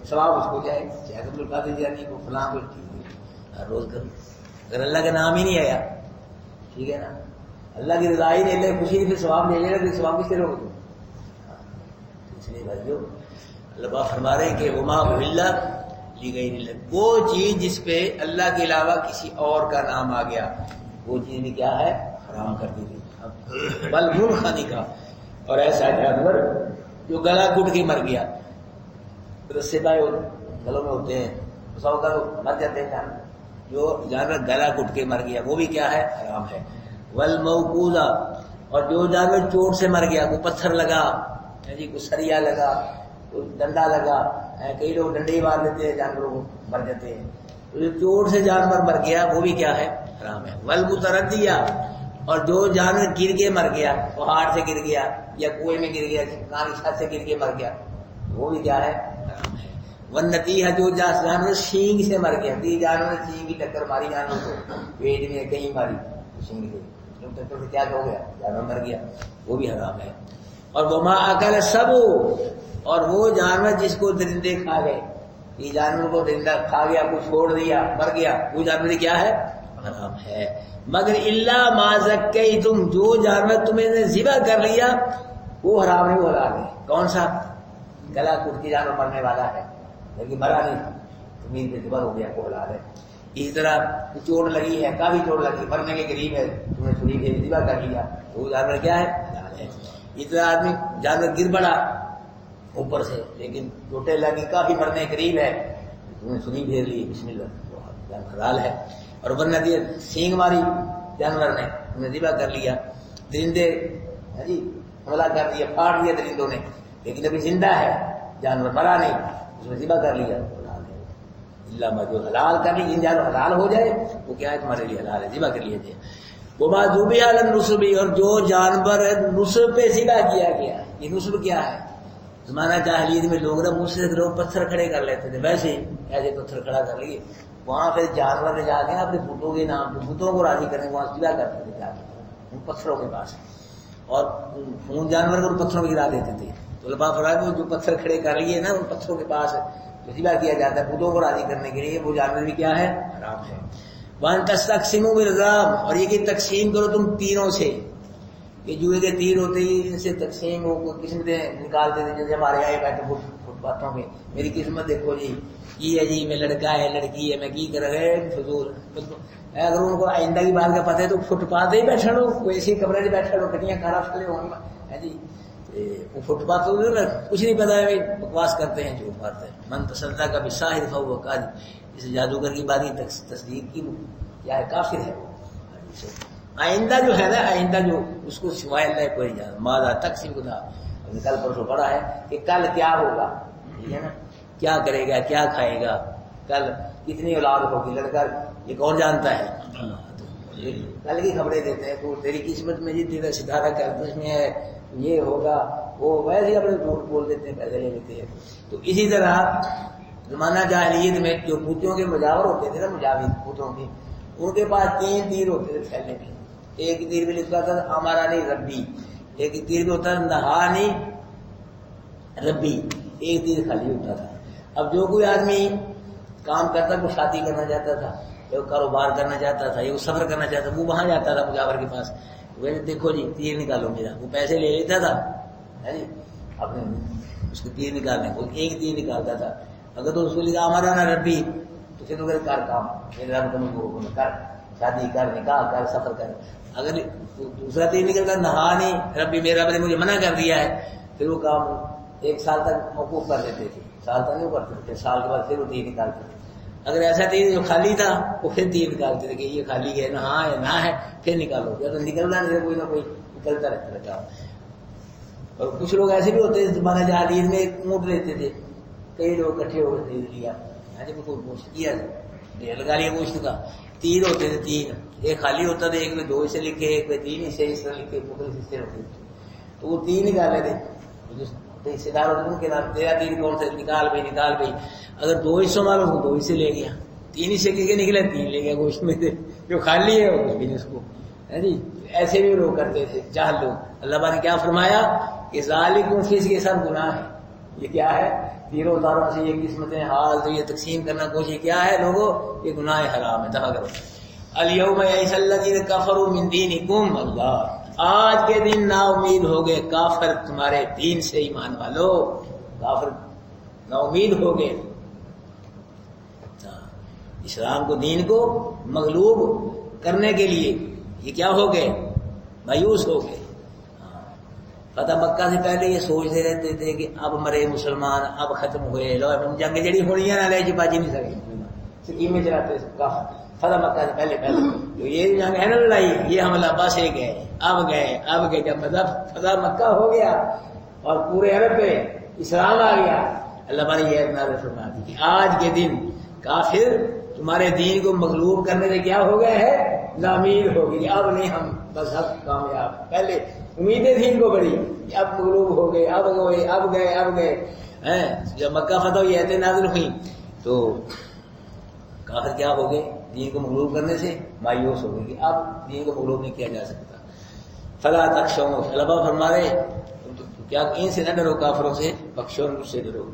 ثواب اس کو جائے، شیخ عبد القادر جیلانی کو فلاں کو ہر روز کرو۔ اگر اللہ کا نام ہی نہیں آیا ٹھیک ہے نا، اللہ کی رضا ہی نہیں لے, خوشی نہیں, پھر ثواب نہیں لے گا, پھر ثواب کس سے لوگ. اس لیے بھائیو اللہ پاک فرما رہے ہیں کہ وما الا لغیر اللہ, وہ چیز جس پہ اللہ کے علاوہ کسی اور کا نام آ گیا وہ چیز بھی کیا ہے, حرام کر دی گئی. بل منخنی کا, اور ایسا جانور جو گلا گھٹ کے مر گیا, رسے پائے گلوں میں ہوتے ہیں, سو کا مر جاتے ہیں جانور, جو جانور گلا گھٹ کے مر گیا وہ بھی کیا ہے, حرام ہے. والموقوذہ, اور جو جانور چوٹ سے مر گیا, کوئی پتھر لگا جی, کوئی سریا لگا, کوئی ڈنڈا لگا, کئی لوگ ڈنڈے ہی مار دیتے ہیں جانوروں کو, مر جاتے ہیں. جو چوٹ سے جانور مر گیا وہ بھی کیا ہے, حرام ہے. والمتردیہ, اور جو جانور گر کے مر گیا, پہاڑ سے گر گیا یا کنویں میں گر گیا, کان کی چھت سے گر کے مر گیا وہ بھی کیا ہے, حرام ہے. والنتیحہ, جو جانور سینگ سے مر گیا, جانور نے سینگ کی ٹکر ماری جانور کو, پیٹ میں کہیں ماری سینگ سے, ٹکر سے کیا ہو گیا, جانور مر گیا, وہ بھی حرام ہے. اور وما اکل السبع, اور وہ جانور جس کو درندے کھا گئے, یہ جانور کو درندہ کھا گیا, کو چھوڑ دیا, مر گیا, وہ جانور کیا ہے, حرام ہے. مگر الا ما زکیتم, جو جانور تمہیں نے ذبح کر لیا وہ حرام ہے, وہ حلال ہے. کون سا, گلا کٹ کے جانور مرنے والا ہے لیکن مرا نہیں, زمین پہ ذبح ہو گیا, وہ حلال ہے. اسی طرح چوٹ لگی ہے, کافی چوٹ لگی, مرنے کے قریب ہے, تمہیں چھری سے ذبح کر لیا, وہ جانور کیا ہے, حلال ہے. اس طرح آدمی جانور گر پڑا اوپر سے لیکن چوٹیں لگی, کافی مرنے کے قریب ہے, تمہیں چھری پھیر لی, بسم اللہ, وہ جانور حلال ہے. اور ورنہ دیا سینگ ماری جانور نے, انہیں ذبح کر لیا, درندے جی حملہ کر دیا, پھاڑ دیا درندوں نے, لیکن ابھی زندہ ہے جانور, مرا نہیں, اس میں ذبح کر لیا, حلال ہے. اللہ ما, جو حلال کر لی, جن جانور حلال ہو جائے وہ کیا ہے, تمہارے لیے حلال ہے, ذبح کر لیے تھے. وما ذبح علی النصب, اور جو جانور نصب پہ ذبح کیا گیا, یہ نصب کیا ہے, زمانہ جاہلیت میں لوگ منہ سے لوگ پتھر کھڑے کر لیتے تھے, ویسے ہی ایسے پتھر کھڑا کر لیے, وہاں پہ جانور لے جا کے اپنے بتوں کے نام پہ بتوں کو راضی کرنے, وہاں ذبح کرتے تھے جا کے ان پتھروں کے پاس, اور خون جانور کو ان پتھروں میں گرا دیتے تھے. تو اللہ پاک فرمایا جو پتھر کھڑے کر لیے نا ان پتھروں کے پاس جو ذبح کیا جاتا ہے بتوں کو راضی کرنے کے لیے, وہ جانور بھی کیا ہے, حرام ہے. وان تستقسموا بالازلام, اور یہ کہ تقسیم کرو تم تیروں سے, یہ جوئے کے تیر ہوتے ہیں, ان سے تقسیم قسمتیں نکالتے تھے. جیسے ہمارے یہاں بیٹھے فٹ پاتھوں میں, میری قسمت دیکھو جی, یہ ہے جی, میں لڑکا ہے لڑکی ہے, میں کی کر رہے فضول. اگر ان کو آئندہ کی بات کا پتہ ہے تو فٹ پاتھ ہی بیٹھا لو, کوئی ایسی کمرے سے بیٹھا لو, کٹیاں خراب کرے ہوں ہے جی, وہ فٹ پاتھ کچھ نہیں پتا ہے, بکواس کرتے ہیں, جھوٹ مارتے ہیں. من تصدق کا بساحر فهو کاذب, اس جادوگر کی بات کی تصدیق کی کیا ہے, کافر ہے وہ. آئندہ جو ہے نا, آئندہ جو اس کو سوائے اللہ کوئی جانا. ماذا تقسیم خدا, کل پرسوں پڑھا ہے کہ کل کیا ہوگا, ٹھیک ہے نا, کیا کرے گا, کیا کھائے گا, کل کتنی اولاد ہوگی, لڑکا یہ کون جانتا ہے. کل کی خبریں دیتے ہیں, تو تیری قسمت میں جی تیرا ستارہ کر میں ہے, یہ ہوگا وہ, ویسے ہی اپنے جھوٹ بول دیتے ہیں, پیسے لے لیتے ہیں. تو اسی طرح زمانہ جاہلیت میں جو پوتوں کے مجاور ہوتے تھے نا, مجاور پوتوں کے, ان کے پاس 3 تیر ہوتے تھے تھیلے میں. ایک تیر بھی لکھا تھا ہمارا نہیں ربی, ایک تیر بھی ہوتا تھا نہانی ربی, ایک تیر خالی ہوتا تھا. اب جو کوئی آدمی کام کرتا, کوئی شادی کرنا چاہتا تھا, یا کاروبار کرنا چاہتا تھا, یا وہ سفر کرنا چاہتا تھا, وہ وہاں جاتا تھا مجاور کے پاس, وہ دیکھو جی تیر نکالو میرا, وہ پیسے لے لیتا تھا جی اپنے اس کو تیر نکالنے کو, ایک تیر نکالتا تھا. اگر تو اس کو لکھا ہمارا نا ربی, تو پھر تو کر کام, میرے رب کو کر, شادی کر, نکاح کر, سفر کر. اگر دوسرا تیر نکل کر نہانی ربی, میرے رب نے مجھے منع کر دیا ہے, پھر وہ کام 1 سال تک موقوف کر دیتے تھے, سال تک نہیں کرتے تھے, سال کے بعد پھر وہ تیر نکالتے تھے. اگر ایسا تیر جو خالی تھا وہ پھر تیر نکالتے تھے کہ یہ خالی ہے, نہ ہے نہ ہے, پھر نکالو, یا تو نکلنا نہیں, کوئی نہ کوئی نکلتا رہتا تھا. اور کچھ لوگ ایسے بھی ہوتے ہیں, زمانہ جاہلیت میں ایک اونٹ لیتے تھے, کئی لوگ اکٹھے ہو کے لیا, کوئی گوشت کیا ڈھیر لگا لیا گوشت کا. تیر ہوتے تھے 3, ایک خالی ہوتا تھا, ایک میں 2 حصے لکھے, ایک میں 3 حصے, اس طرح لکھے, مختلف حصے ہوتے تھے. تو وہ 3 نکالے تھے, حصے دار ہوتے ان کے نام, تیرا تیر کون سے, نکال بھائی نکال بھائی. اگر 2 حصوں مارو تو 2 حصے لے گیا, 3 حصے کے نکلے 3 لے گیا گوشت میں سے, جو خالی ہے وہ بھی اس کو ہے جی. ایسے بھی لوگ کرتے تھے جاہل لوگ. اللہ نے کیا فرمایا کہ ذالکم فسق, کے سب گناہ ہے. یہ کیا ہے, تیروں تاروں سے یہ قسمتیں حال, تو یہ تقسیم کرنا کوشش کیا ہے لوگوں, یہ گناہ حرام ہے, دفع کرو. الیوم یئس الذین کفروا من دینکم، اللہ آج کے دن نا امید ہو گئے کافر تمہارے دین سے، ایمان والو کافر نا امید ہو گئے، اسلام کو دین کو مغلوب کرنے کے لیے یہ کیا ہو گئے، مایوس ہو گئے۔ فتح مکہ سے پہلے یہ سوچتے رہتے تھے کہ اب مرے مسلمان، اب ختم ہوئے، لو جنگ جڑی ہونی ہے نہ لے باجی نہیں سکے، سکیمیں چلاتے کافر۔ فتح مکہ سے پہلے جو یہ جنگ ہے نا لڑائی، یہ حملہ بس ایک ہے، اب گئے جب فتح مکہ ہو گیا اور پورے عرب پہ اسلام آ گیا، اللہ تعالیٰ یہ نازل فرما دی کہ آج کے دن کافر تمہارے دین کو مغلوب کرنے سے کیا ہو گئے ہے، نامید ہو گئی، اب نہیں ہم بس اب کامیاب، پہلے امیدیں تھیں ان کو بڑی، اب مغلوب ہو گئے، اب گئے جب مکہ فتح ہوئی ایتیں نازل ہوئی تو کافر کیا ہو گئے، دین کو مغلوب کرنے سے مایوس ہو گئے کہ اب دین کو مغلوب نہیں کیا جا سکتا۔ فلا تخشوهم، اللہ فرما رہے کیا ان سے نہ ڈرو، کافروں سے، بخشون مجھ سے ڈرو۔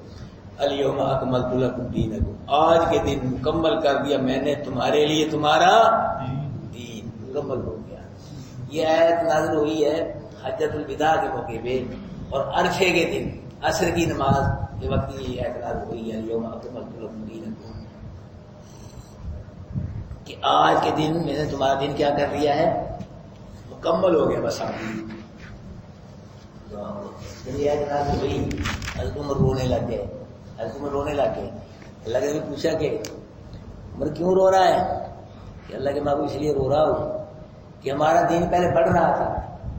الیوم اکملت لکم دینکم، آج کے دن مکمل کر دیا میں نے تمہارے لیے تمہارا دین، مکمل ہو گیا۔ یہ آیت نازل ہوئی ہے حجۃ الوداع کے موقع پہ اور عرفے کے دن عصر کی نماز کے وقت یہ آیت نازل ہوئی ہے، الیوم اکملت لکم دینکم، کہ آج کے دن میں نے تمہارا دین کیا کر دیا ہے، مکمل ہو گیا، بس آپ یہ آیت نازل ہوئی، حضرت عمر رونے لگ گئے، اللہ نے پوچھا کہ عمر کیوں رو رہا ہے، کہ اللہ کے محبوب اس لیے رو رہا ہوں کہ ہمارا دین پہلے بڑھ رہا تھا،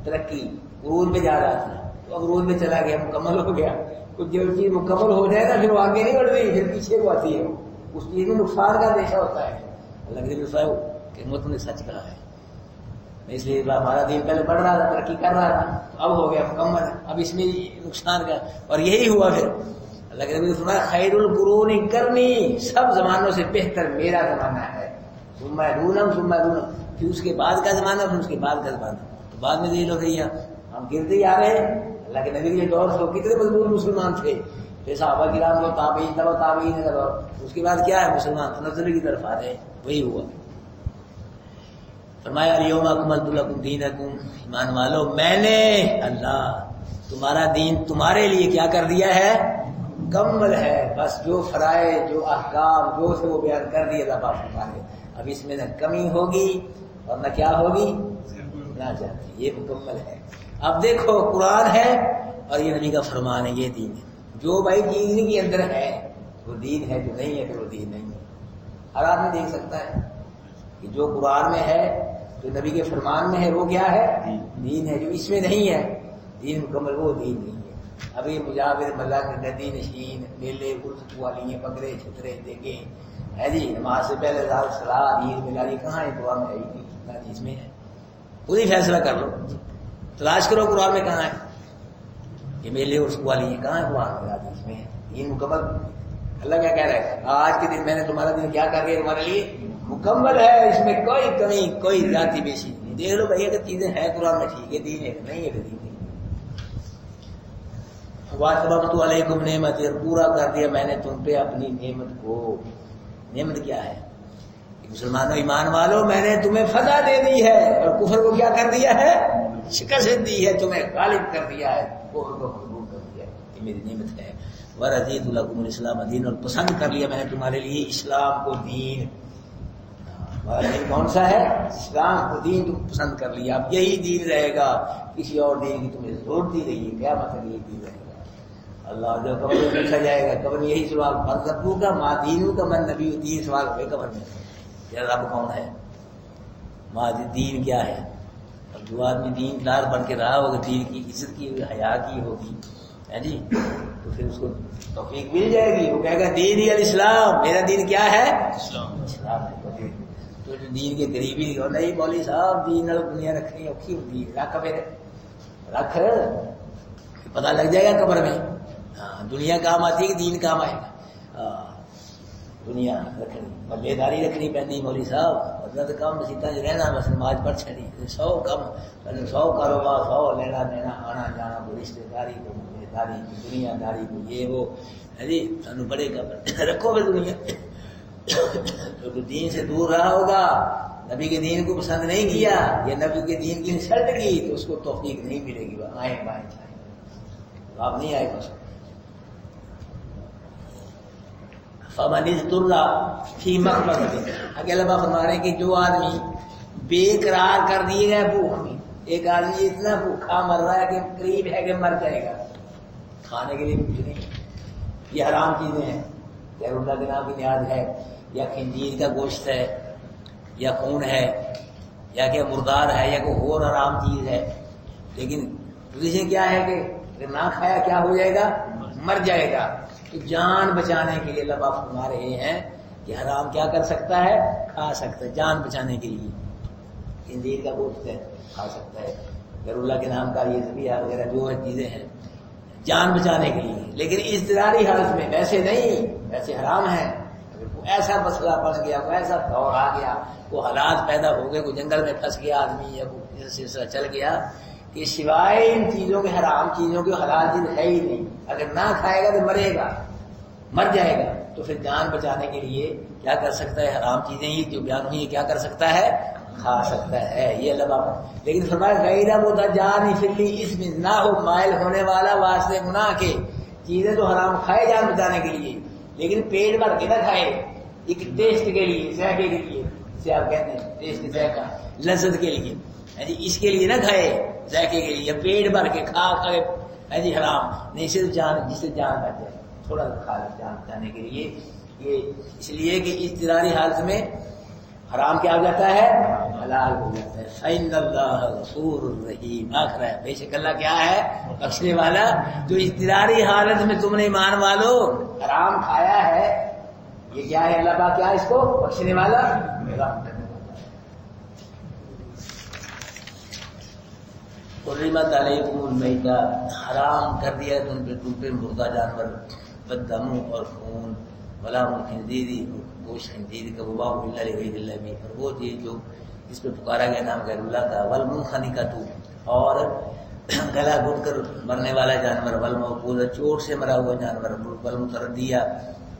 ترقی عروج میں جا رہا تھا، تو اب عروج میں چلا گیا، مکمل ہو گیا، کچھ جو چیز مکمل ہو جائے نا پھر وہ آگے نہیں بڑھتی، پھر پیچھے کو آتی ہے، اس چیز میں نقصان کا اندیشہ ہوتا ہے۔ اللہ کے دل کہ مت نے سچ کہا ہے، اس لیے ہمارا دین پہلے بڑھ رہا تھا، ترقی کر رہا تھا، اب ہو گیا مکمل، اب اس میں نقصان کا، اور یہی ہوا پھر اللہ کے نبی فرمایا خیر القرون کرنی، سب زمانوں سے بہتر میرا زمانہ ہے، ثم یلونہم، پھر اس کے بعد کا زمانہ، پھر اس کے بعد کا زمانہ، تو بعد میں ذیل ہو رہی ہے، ہم گرتے ہی آ رہے ہیں۔ اللہ کے نبی کے دور سے کتنے مضبوط مسلمان تھے، پھر صحابہ کرام کو تابعین اس کے بعد کیا ہے، مسلمان تنزل کی طرف آ رہے ہیں، وہی ہوا۔ فرمایا الیوم اکملت لکم دینکم، ایمان والو میں نے اللہ تمہارا دین تمہارے لیے کیا کر دیا ہے، مکمل ہے، بس جو فرائض جو احکام جو سے وہ بیان کر دیے اللہ پاک نے، اب اس میں نہ کمی ہوگی اور نہ کیا ہوگی، نہ جاتی، یہ مکمل ہے۔ اب دیکھو قرآن ہے اور یہ نبی کا فرمان ہے، یہ دین ہے، جو بھائی چیز کے اندر ہے وہ دین ہے، جو نہیں ہے تو وہ دین نہیں ہے۔ ہر آدمی دیکھ سکتا ہے کہ جو قرآن میں ہے، جو نبی کے فرمان میں ہے، وہ کیا ہے، دین ہے، جو اس میں نہیں ہے دین مکمل، وہ دین نہیں ہے۔ ابھی مجاور ملا کے ندی نشین میلے گرد والی بکرے چھترے دیکھے ہے جی، نماز سے پہلے سلاد عید ملالی کہاں ہے قرآن میں، نہ اس میں ہے، خود ہی فیصلہ کر لو، تلاش کرو قرآن میں کہاں ہے، یہ میلے اور والی ہیں کہاں ہے قرآن میں، اس میں ہے دین مکمل۔ اللہ کیا کہہ رہا ہے، آج کے دن میں نے تمہارا دن کیا کر دیا تمہارے لیے، مکمل ہے، اس میں کوئی کمی کوئی ذاتی بیشی نہیں۔ دیکھ لو بھائی اگر چیزیں ہیں قرآن میں ٹھیک ہے، دین ہے، نہیں ہے تو دین نہیں۔ وَأَتْمَمْتُ عَلَيْكُمْ نِعْمَتِي، اور پورا کر دیا میں نے تم پہ اپنی نعمت کو۔ نعمت کیا ہے، مسلمانوں ایمان والو میں نے تمہیں فتح دے دی ہے اور کفر کو کیا کر دیا ہے، شکست دی ہے، تمہیں غالب کر دیا ہے، کفر کو مغلوب کر دیا ہے، یہ میری نعمت ہے۔ وَرَضِيتُ لَكُمُ الْإِسْلَامَ دِينًا، اور پسند کر لیا میں نے تمہارے لیے اسلام کو دین۔ ہمارا دین کون سا ہے، اسلام کو دین تم پسند کر لیا، اب یہی دین رہے گا، کسی اور دین کی تمہیں ضرورت نہیں رہی ہے، قیامت تک یہی دین رہے گا۔ اللہ جو قبر میں پوچھا جائے گا، قبر میں یہی سوال، فرزقو کا ماں دینوں کا من نبی، تین سوال ہوئے قبر میں، یا رب کون ہے، ماں دین کیا ہے۔ اور جو آدمی دین دار بن کے رہا ہوگا، دین کی عزت کی ہوگی، حیا کی ہوگی ہے جی، تو پھر اس کو توفیق مل جائے گی، وہ کہے گا دین ہی الاسلام، میرا دین کیا ہے، اسلام ہے۔ تو دین کے قریبی نہیں مولوی صاحب دین اور دنیا رکھنی اوکھی ہوتی ہے، رکھ پھر رکھ، پتہ لگ جائے گا قبر میں، دنیا کام آتی ہے کہ دین کام آئے گا، دنیا رکھنی، ملے داری رکھنی پہنی مولوی صاحب، مطلب کام مسیطہ جو رہنا بس نماز پڑھ چھڑی، 100 کم 100 کاروبار، 100 لینا دینا، آنا جانا، کوئی رشتے داری، کوئی ملے داری، دنیا داری، کوئی یہ وہ ہے جی، سانو پڑے گا رکھو پھر دنیا۔ جو دین سے دور رہا ہوگا نبی کے دین کو پسند نہیں کیا یا نبی کے دین کی انسلٹ کی تو اس کو توفیق نہیں ملے گی، وہ آئیں بائیں چاہیں آپ نہیں آئے بس. فمن اضطر فی مخمصۃ، آگے اللہ فرما رہے ہیں کہ جو آدمی بے قرار کر دیے گئے بھوک میں، ایک آدمی اتنا بھوکا مر رہا ہے کہ قریب ہے کہ مر جائے گا، کھانے کے لیے کچھ نہیں، یہ حرام چیزیں ہیں، غیر اللہ کے نام کی نیاز ہے، یا خنزیر کا گوشت ہے، یا خون ہے، یا کہ مردار ہے، یا کوئی اور حرام چیز ہے، لیکن پوزیشن کیا ہے کہ اگر نہ کھایا کیا ہو جائے گا، مر جائے گا. تو جان بچانے کے لیے اللہ پاک فرما رہے ہیں کہ حرام کیا کر سکتا ہے، کھا سکتا ہے، جان بچانے کے لیے. خنزیر کا گوشت ہے کھا سکتا ہے، غیر اللہ کے نام کا یہ ذبیحہ وغیرہ جو چیزیں ہیں جان بچانے کے لیے، لیکن اضطراری حالت میں، ویسے نہیں، ویسے حرام ہے. اگر کوئی ایسا مسئلہ بن گیا، کوئی ایسا دور آ گیا، کوئی حالات پیدا ہو گئے، کوئی جنگل میں پھنس گیا آدمی، یا کوئی سلسلہ چل گیا کہ سوائے ان چیزوں کے، حرام چیزوں کے، حلال چیز ہے ہی نہیں، اگر نہ کھائے گا تو مرے گا، مر جائے گا، تو پھر جان بچانے کے لیے کیا کر سکتا ہے، حرام چیزیں ہی جو بیان ہوئی کیا کر سکتا ہے، کھا سکتا ہے. یہ اللہ بابا، لیکن فرمایا غیر متجان فی اسم، نہ ہو مائل ہونے والا واسطے گناہ کے. چیزیں تو حرام کھائے جان بچانے کے لیے، لیکن پیٹ بھر کے نہ کھائے، ایک ٹیسٹ کے لیے، ذائقے کے لیے، جسے آپ کہتے ہیں ٹیسٹ، ذائقہ، لذت کے لیے، اس کے لیے نہ کھائے، ذائقے کے لیے، یا پیٹ بھر کے کھا کے جی حرام نہیں، صرف جان، جس سے جان بچ جائے تھوڑا سا کھا لے جان بچانے کے لیے. یہ اس لیے کہ اضطراری حالت میں حرام کیا ہو جاتا ہے، حلال ہو جاتا ہے. فإن اللہ غفور رحیم، آخر ہے بے شک اللہ کیا ہے، بخشنے والا. جو اضطراری حالت میں تم نے ایمان والو حرام کھایا ہے، یہ کیا ہے، اللہ پاک کیا ہے، اس کو بخشنے والا، رحم کرنے والا. حرمت علیکم المیتہ، حرام کر دیا تم پہ مردہ جانور، والدم اور خون، ولحم الخنزیر، گوشت خنزیر کا، وباء الا لغیر اللہ بھی، اور وہ چیز جو اس پہ پکارا گیا نام غیر اللہ کا، والمنخنقۃ، اور گلا گھٹ کر مرنے والا جانور، والموقوذہ، چوٹ سے مرا ہوا جانور، والمتردیہ،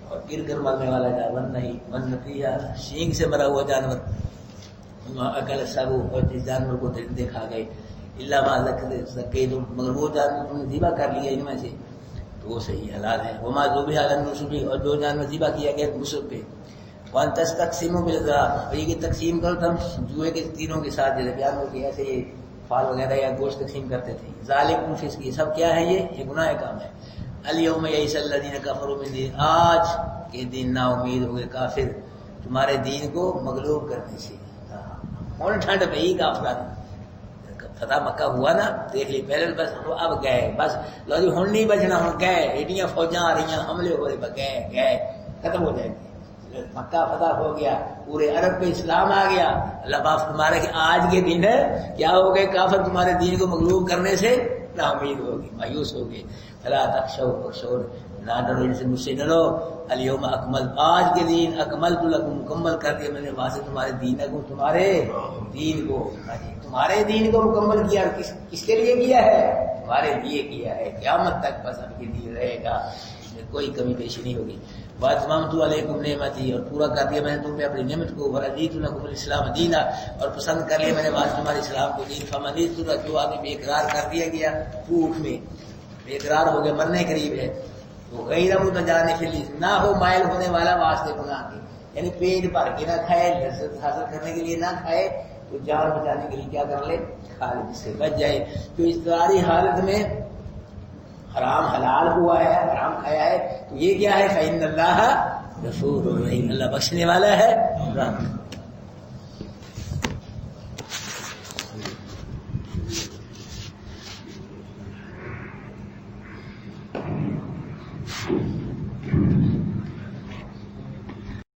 اور گر کر مرنے والا جانور نہیں، والنطیہ، سینگ سے مرا ہوا جانور، اکل سبو، اور جس جانور کو دیکھا گئے، اللہ ما ذکیتم، مگر وہ جانور تم نے ذبح کر لیا ان میں سے تو وہ صحیح حلال ہے. وما ذبح علی النصب، اور جو جانور ذبح کیا گیا نصب پہ. وان تستقسموا بالازلام، اور یہ تقسیم کرو تم جوئے کے تینوں کے ساتھ، جیسے بیان ہو کہ ایسے یہ پھال وغیرہ یا گوشت تقسیم کرتے تھے. ذالکم فسق، یہ سب کیا ہے، یہ گناہ کام ہے. الیوم یئس الذین کفروا من دین، آج کے دن نا امید ہو گئے کافر تمہارے دین کو مغلوب کرنے سے. ہوں ٹھنڈ پہ ہی کافران فتح مکہ ہوا نا، دیکھ لی پہلے، بس اب گئے، بس لو جی ہوں نہیں بچنا، ہوں گئے، ایڈیاں فوجاں آ رہی ہیں، حملے ہو رہے، گئے ختم ہو جائیں گے. مکہ فتح ہو گیا، پورے عرب پہ اسلام آ گیا. اللہ پاک فرما رہے کہ آج کے دن کیا ہو گئے، کافر تمہارے دین کو مغلوب کرنے سے نا امید ہوگی، مایوس ہو گئے. فلا تخشوا واخشون، نہ ڈرو ان سے، مجھ سے ڈرو. الیوم اکمل، آج کے دن اکملت لکم، مکمل کر دیا میں نے واسطے تمہارے دین کو، تمہارے دین کو، تمہارے دین کو مکمل کیا. کس کے لیے کیا ہے، تمہارے لیے کیا ہے، قیامت تک بس اب یہ دین رہے گا، اس میں کوئی کمی پیشی نہیں ہوگی. واتممت علیکم نعمتی، اور پورا کر دیا میں نے تم پہ اپنی نعمت کو. ورضیت لکم الاسلام دینا، اور پسند کر لیا میں نے واسطے تمہارے اسلام کو دین. فمن اضطر، جو آدمی بے قرار کر دیا گیا بھوک میں، بے قرار ہو گیا، مرنے قریب ہے، وہ غیر متجانف نہ ہو مائل ہونے والا واسطے گناہ کے، یعنی پیٹ بھر کے نہ کھائے، لذت حاصل کرنے کے لیے نہ کھائے، تو جان بچانے کے لیے کیا کر لے، کھا لے، جس سے بچ جائے. تو اضطراری حالت میں حرام حلال ہوا ہے، حرام کھایا ہے، تو یہ کیا ہے، فإن اللہ غفور رحیم، اللہ بخشنے والا ہے، رحم.